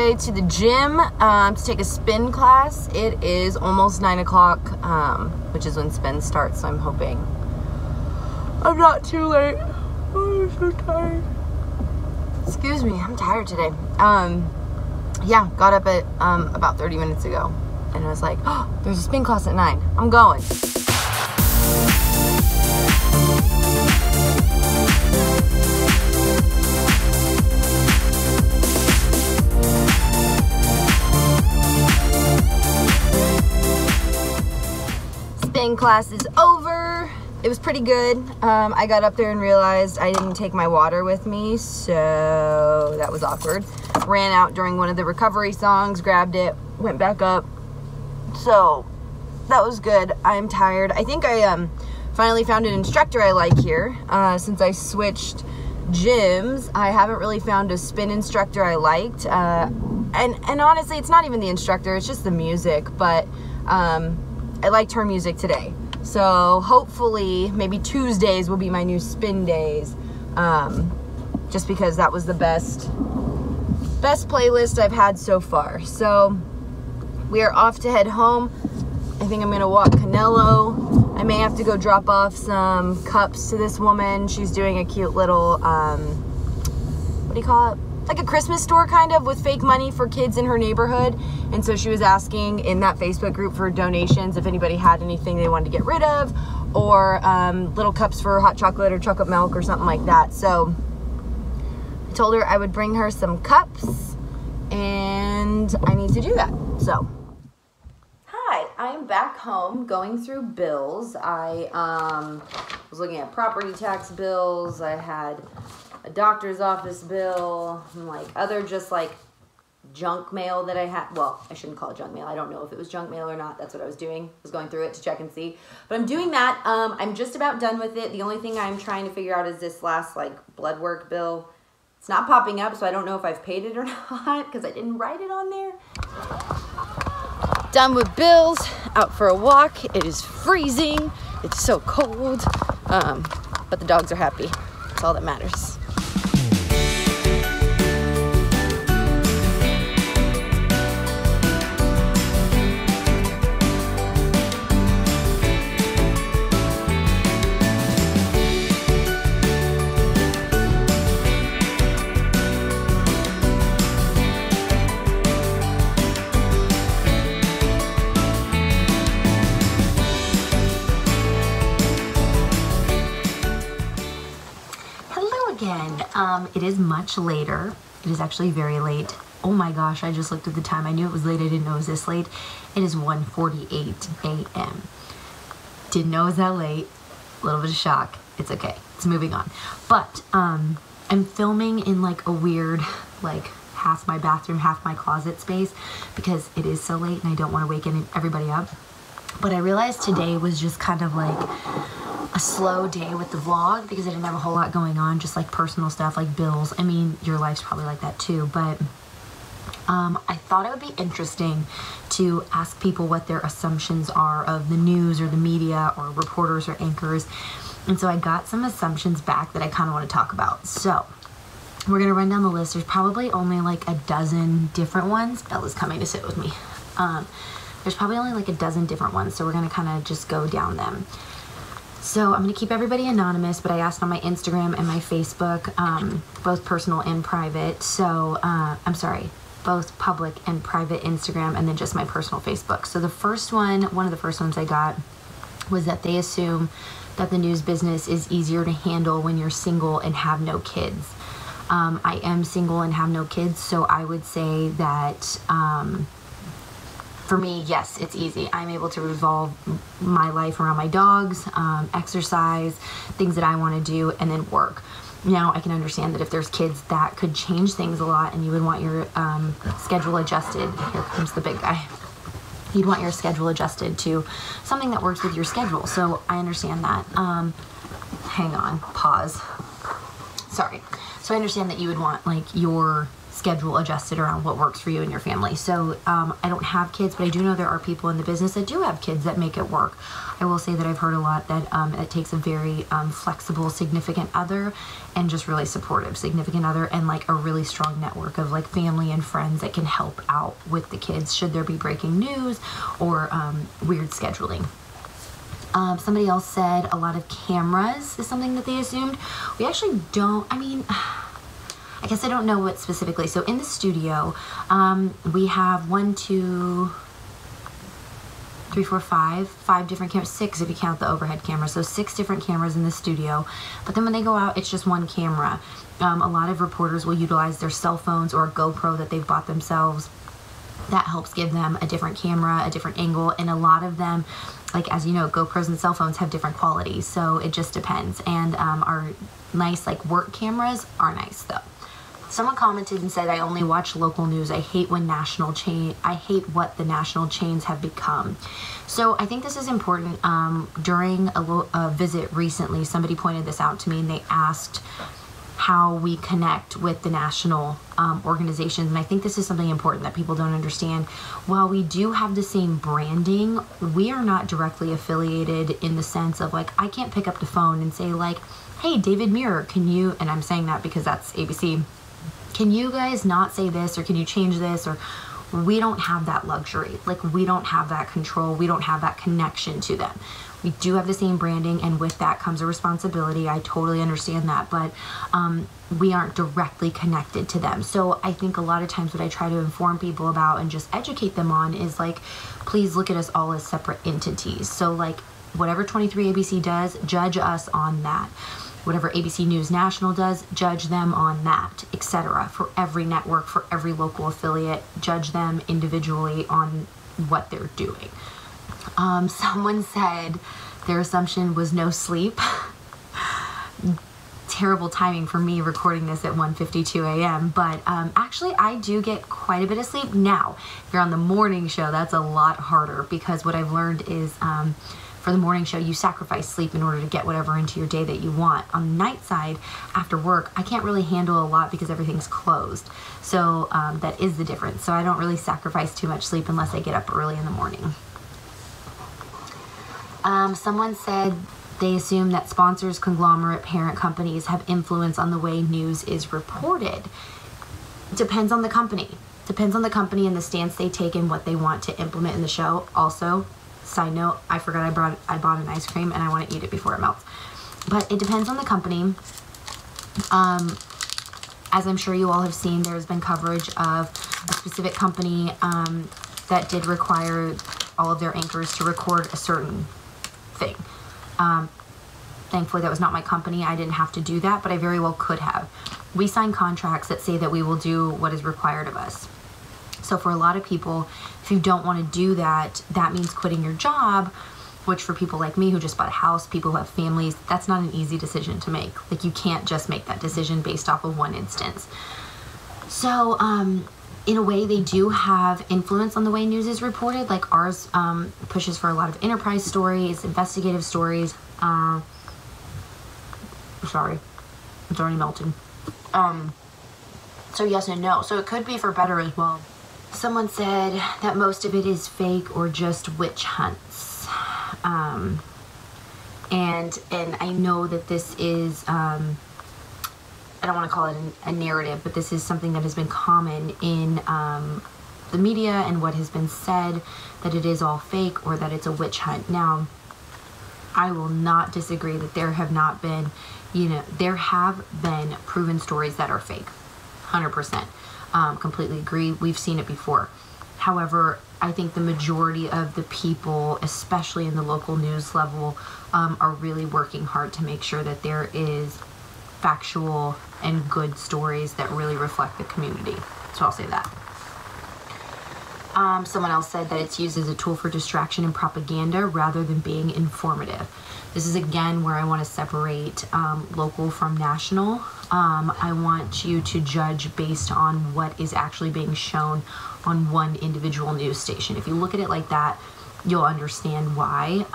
way to the gym to take a spin class. It is almost 9 o'clock, which is when spin starts, so I'm hoping I'm not too late. Oh, I'm so tired. Excuse me, I'm tired today. Yeah, got up at about 30 minutes ago, and I was like, oh, there's a spin class at 9. I'm going. Spin class is over. It was pretty good. I got up there and realized I didn't take my water with me, so that was awkward. Ran out during one of the recovery songs, grabbed it, went back up. So that was good. I'm tired. I think I finally found an instructor I like here. Since I switched gyms, I haven't really found a spin instructor I liked. And honestly, it's not even the instructor, it's just the music, but I liked her music today. So hopefully maybe Tuesdays will be my new spin days, just because that was the best playlist I've had so far. So we are off to head home. I think I'm gonna walk Canelo. I may have to go drop off some cups to this woman. She's doing a cute little what do you call it, like a Christmas store kind of, with fake money for kids in her neighborhood. And so she was asking in that Facebook group for donations if anybody had anything they wanted to get rid of, or little cups for hot chocolate or chocolate milk or something like that. So I told her I would bring her some cups, and I need to do that. So hi, I'm back home going through bills. I was looking at property tax bills. I had a doctor's office bill, and like other just like junk mail that I had. Well, I shouldn't call it junk mail. I don't know if it was junk mail or not. That's what I was doing. I was going through it to check and see. But I'm doing that. I'm just about done with it. The only thing I'm trying to figure out is this last like blood work bill. It's not popping up, so I don't know if I've paid it or not because I didn't write it on there. Done with bills, out for a walk. It is freezing. It's so cold. But the dogs are happy. That's all that matters. It is much later. It is actually very late. Oh my gosh, I just looked at the time. I knew it was late. I didn't know it was this late. It is 1:48 a.m. Didn't know it was that late. A little bit of shock. It's okay. It's moving on. But I'm filming in like a weird, like half my bathroom, half my closet space because it is so late and I don't want to wake everybody up. But I realized today was just kind of like a slow day with the vlog because I didn't have a whole lot going on, just like personal stuff like bills. I mean, your life's probably like that too, but I thought it would be interesting to ask people what their assumptions are of the news or the media or reporters or anchors. And so I got some assumptions back that I kind of want to talk about. So we're going to run down the list. There's probably only like a dozen different ones. Bella's coming to sit with me. There's probably only like a dozen different ones. So we're going to kind of just go down them. So I'm going to keep everybody anonymous, but I asked on my Instagram and my Facebook, both personal and private. So, I'm sorry, both public and private Instagram, and then just my personal Facebook. So the first one of the first ones I got was that they assume that the news business is easier to handle when you're single and have no kids. I am single and have no kids, so I would say that, for me, yes, it's easy. I'm able to revolve my life around my dogs, exercise, things that I want to do, and then work. Now, I can understand that if there's kids, that could change things a lot, and you would want your schedule adjusted. Here comes the big guy. You'd want your schedule adjusted to something that works with your schedule. So I understand that. Hang on, pause. Sorry. So I understand that you would want like your schedule adjusted around what works for you and your family. So I don't have kids, but I do know there are people in the business that do have kids that make it work. I will say that I've heard a lot that it takes a very flexible significant other and just really supportive significant other, and like a really strong network of like family and friends that can help out with the kids should there be breaking news or weird scheduling. Somebody else said a lot of cameras is something that they assumed. We actually don't, I mean, I guess I don't know what specifically. So in the studio, we have 1, 2, 3, 4, 5 different cameras, 6 if you count the overhead camera. So 6 different cameras in the studio. But then when they go out, it's just one camera. A lot of reporters will utilize their cell phones or a GoPro that they've bought themselves. That helps give them a different camera, a different angle, and a lot of them, like as you know, GoPros and cell phones have different qualities, so it just depends. And our nice like work cameras are nice though. Someone commented and said, I only watch local news. I hate what the national chains have become. So I think this is important. During a visit recently, somebody pointed this out to me and they asked how we connect with the national organizations. And I think this is something important that people don't understand. While we do have the same branding, we are not directly affiliated in the sense of like, I can't pick up the phone and say like, hey, David Muir, can you, and I'm saying that because that's ABC, can you guys not say this, or can you change this? Or we don't have that luxury. Like we don't have that control. We don't have that connection to them. We do have the same branding, and with that comes a responsibility. I totally understand that, but we aren't directly connected to them. So I think a lot of times what I try to inform people about and just educate them on is like, please look at us all as separate entities. So like whatever 23 ABC does, judge us on that. Whatever ABC News National does, judge them on that, etc. For every network, for every local affiliate, judge them individually on what they're doing. Someone said their assumption was no sleep. Terrible timing for me recording this at 1:52 a.m. But actually I do get quite a bit of sleep. Now, if you're on the morning show, that's a lot harder, because what I've learned is for the morning show, you sacrifice sleep in order to get whatever into your day that you want. On the night side, after work, I can't really handle a lot because everything's closed. So that is the difference. So I don't really sacrifice too much sleep unless I get up early in the morning. Someone said they assume that sponsors, conglomerate, parent companies have influence on the way news is reported. Depends on the company. Depends on the company and the stance they take and what they want to implement in the show. Also, side note, I forgot I bought an ice cream and I want to eat it before it melts. But it depends on the company. As I'm sure you all have seen, there's been coverage of a specific company that did require all of their anchors to record a certain thing. Thankfully, that was not my company. I didn't have to do that, but I very well could have. We sign contracts that say that we will do what is required of us. So for a lot of people, if you don't want to do that, that means quitting your job, which for people like me who just bought a house, people who have families, that's not an easy decision to make. Like you can't just make that decision based off of one instance. So in a way, they do have influence on the way news is reported. Like ours pushes for a lot of enterprise stories, investigative stories. Sorry, it's already melting. So yes and no. So it could be for better as well. Someone said that most of it is fake or just witch hunts. And I know that this is, I don't want to call it a narrative, but this is something that has been common in the media and what has been said, that it is all fake or that it's a witch hunt. Now, I will not disagree that there have not been, there have been proven stories that are fake, 100%. Completely agree. We've seen it before. However, I think the majority of the people, especially in the local news level, are really working hard to make sure that there is factual and good stories that really reflect the community. So I'll say that. Someone else said that it's used as a tool for distraction and propaganda rather than being informative. This is again where I want to separate local from national. I want you to judge based on what is actually being shown on one individual news station. If you look at it like that, you'll understand why.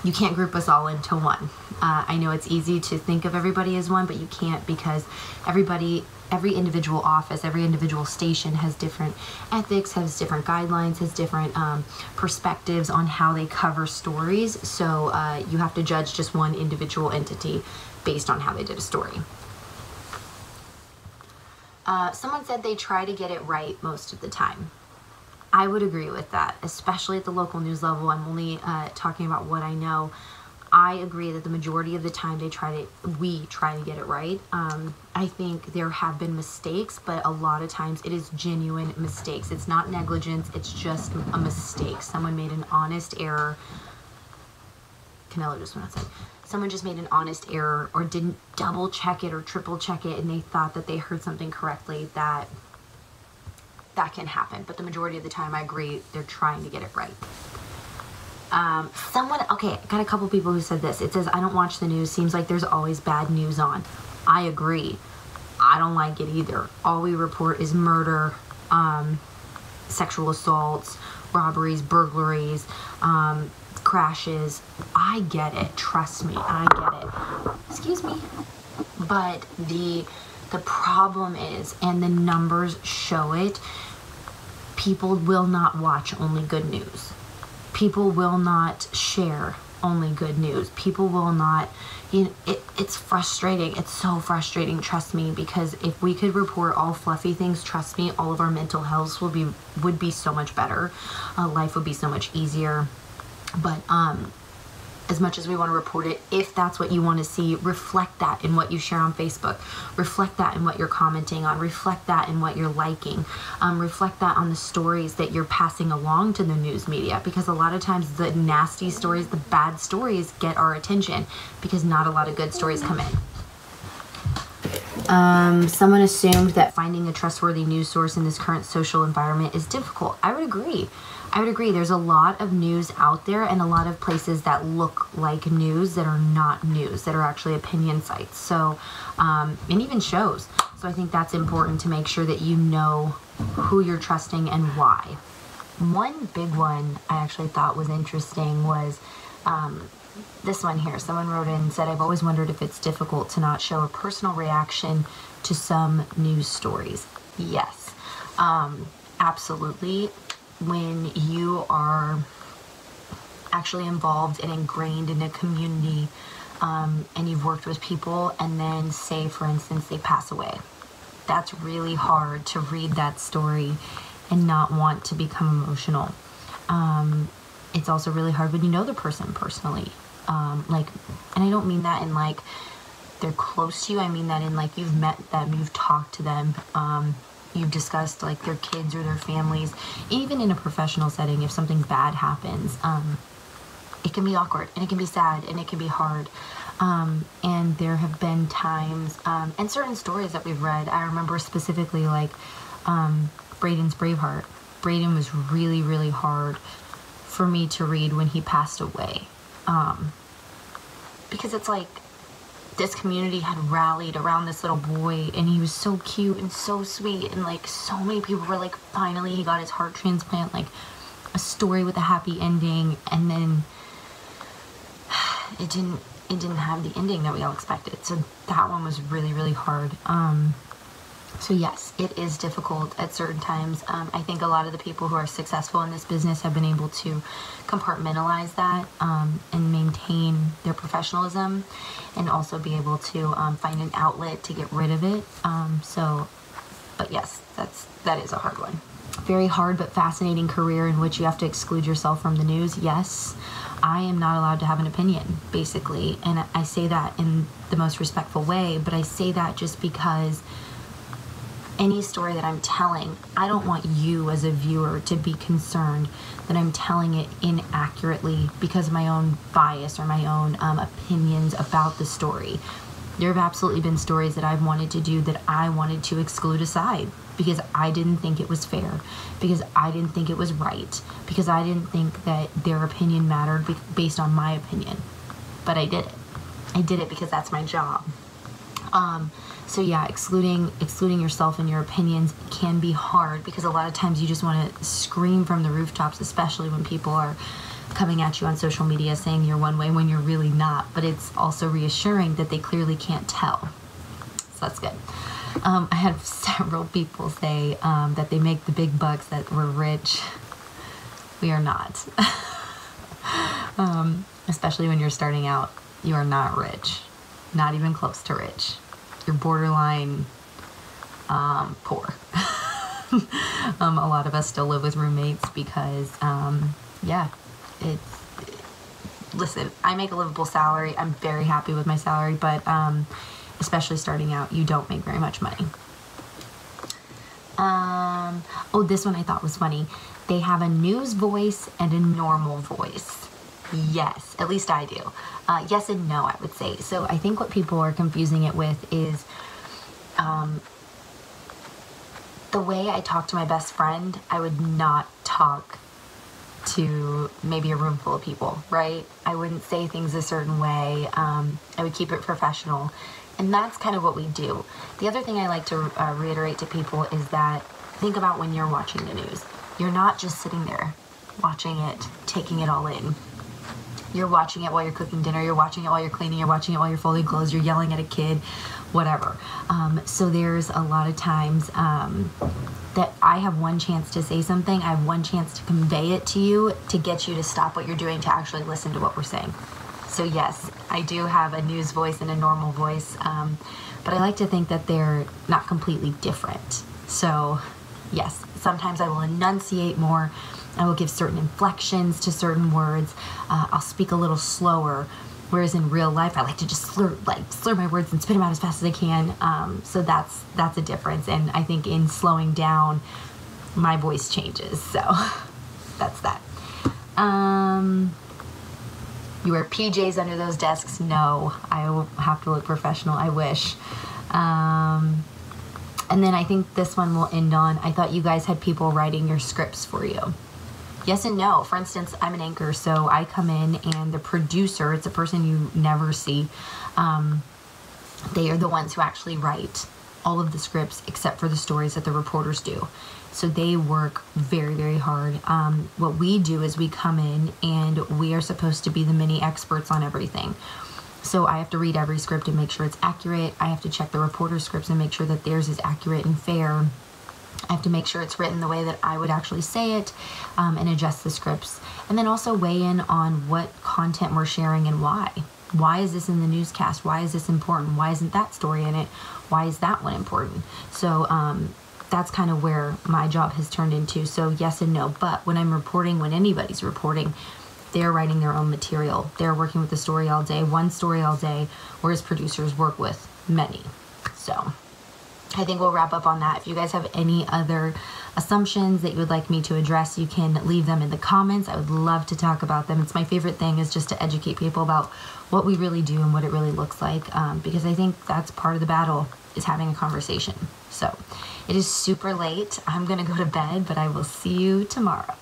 You can't group us all into one. I know it's easy to think of everybody as one, but you can't, because everybody every individual office, every individual station has different ethics, has different guidelines, has different perspectives on how they cover stories. So you have to judge just one individual entity based on how they did a story. Someone said they try to get it right most of the time. I would agree with that, especially at the local news level. I'm only talking about what I know. I agree that the majority of the time we try to get it right. I think there have been mistakes, but a lot of times it is genuine mistakes. It's not negligence, it's just a mistake. Someone made an honest error. Canelo just went outside. Someone just made an honest error or didn't double check it or triple check it, and they thought that they heard something correctly. That can happen, but the majority of the time I agree they're trying to get it right. Okay, I got a couple people who said this. It says, I don't watch the news, seems like there's always bad news on. I agree. I don't like it either. All we report is murder, sexual assaults, robberies, burglaries, crashes. I get it. Trust me, I get it. Excuse me. But the problem is, and the numbers show it, people will not watch only good news. People will not share only good news. People will not, it's frustrating. It's so frustrating, trust me, because if we could report all fluffy things, trust me, all of our mental health would be so much better. Life would be so much easier. But as much as we want to report it, if that's what you want to see, reflect that in what you share on Facebook. Reflect that in what you're commenting on. Reflect that in what you're liking. Reflect that on the stories that you're passing along to the news media, because a lot of times the nasty stories, the bad stories get our attention because not a lot of good stories come in. Someone assumed that finding a trustworthy news source in this current social environment is difficult. I would agree. There's a lot of news out there and a lot of places that look like news that are not news, that are actually opinion sites. So, and even shows. So I think that's important to make sure that you know who you're trusting and why. One big one I actually thought was interesting was this one here. Someone wrote in and said, I've always wondered if it's difficult to not show a personal reaction to some news stories. Yes, absolutely. When you are actually involved and ingrained in a community and you've worked with people, and then say, for instance, they pass away. That's really hard to read that story and not want to become emotional. It's also really hard when you know the person personally. And I don't mean that in like they're close to you. I mean that in like you've met them, you've talked to them, you've discussed like their kids or their families. Even in a professional setting, if something bad happens, it can be awkward and it can be sad and it can be hard. And there have been times, and certain stories that we've read, I remember specifically like Braden's Braveheart. Braden was really, really hard for me to read when he passed away. Because it's like, this community had rallied around this little boy, and he was so cute and so sweet, and like so many people were like, finally he got his heart transplant, like a story with a happy ending, and then it didn't have the ending that we all expected. So that one was really, really hard. So yes, it is difficult at certain times. I think a lot of the people who are successful in this business have been able to compartmentalize that and maintain their professionalism, and also be able to find an outlet to get rid of it. But yes, that is a hard one. Very hard but fascinating career in which you have to exclude yourself from the news. Yes, I am not allowed to have an opinion, basically. And I say that in the most respectful way, but I say that just because any story that I'm telling, I don't want you as a viewer to be concerned that I'm telling it inaccurately because of my own bias or my own opinions about the story. There have absolutely been stories that I've wanted to do that I wanted to exclude aside because I didn't think it was fair, because I didn't think it was right, because I didn't think that their opinion mattered based on my opinion. But I did it. I did it because that's my job. So yeah, excluding yourself and your opinions can be hard, because a lot of times you just want to scream from the rooftops, especially when people are coming at you on social media saying you're one way when you're really not. But it's also reassuring that they clearly can't tell. So that's good. I had several people say that they make the big bucks, that we're rich. We are not. Especially when you're starting out, you are not rich. Not even close to rich. You're borderline poor. A lot of us still live with roommates because, yeah, listen, I make a livable salary. I'm very happy with my salary, but especially starting out, you don't make very much money. Oh, this one I thought was funny. They have a news voice and a normal voice. Yes, at least I do. Yes and no, I would say. So I think what people are confusing it with is the way I talk to my best friend, I would not talk to maybe a room full of people, right? I wouldn't say things a certain way. I would keep it professional. And that's kind of what we do. The other thing I like to reiterate to people is that think about when you're watching the news. You're not just sitting there watching it, taking it all in. You're watching it while you're cooking dinner, you're watching it while you're cleaning, you're watching it while you're folding clothes, you're yelling at a kid, whatever. So there's a lot of times that I have one chance to say something, I have one chance to convey it to you, to get you to stop what you're doing to actually listen to what we're saying. So yes, I do have a news voice and a normal voice, but I like to think that they're not completely different. So yes, sometimes I will enunciate more, I will give certain inflections to certain words, I'll speak a little slower, whereas in real life I like to just slur my words and spit them out as fast as I can. So that's a difference, and I think in slowing down my voice changes, so that's that. You wear PJs under those desks? No, I will have to look professional, I wish. And then I think this one will end on, I thought you guys had people writing your scripts for you. Yes and no. For instance, I'm an anchor, so I come in and the producer, it's a person you never see, they are the ones who actually write all of the scripts except for the stories that the reporters do. So they work very, very hard. What we do is we come in and we are supposed to be the mini experts on everything. So I have to read every script and make sure it's accurate. I have to check the reporter scripts and make sure that theirs is accurate and fair. I have to make sure it's written the way that I would actually say it, and adjust the scripts. And then also weigh in on what content we're sharing and why. Why is this in the newscast? Why is this important? Why isn't that story in it? Why is that one important? So that's kind of where my job has turned into. So yes and no. But when I'm reporting, when anybody's reporting, they're writing their own material. They're working with the story all day, one story all day, whereas producers work with many. So I think we'll wrap up on that. If you guys have any other assumptions that you would like me to address, you can leave them in the comments. I would love to talk about them. It's my favorite thing, is just to educate people about what we really do and what it really looks like, because I think that's part of the battle, is having a conversation. So it is super late. I'm gonna go to bed, but I will see you tomorrow.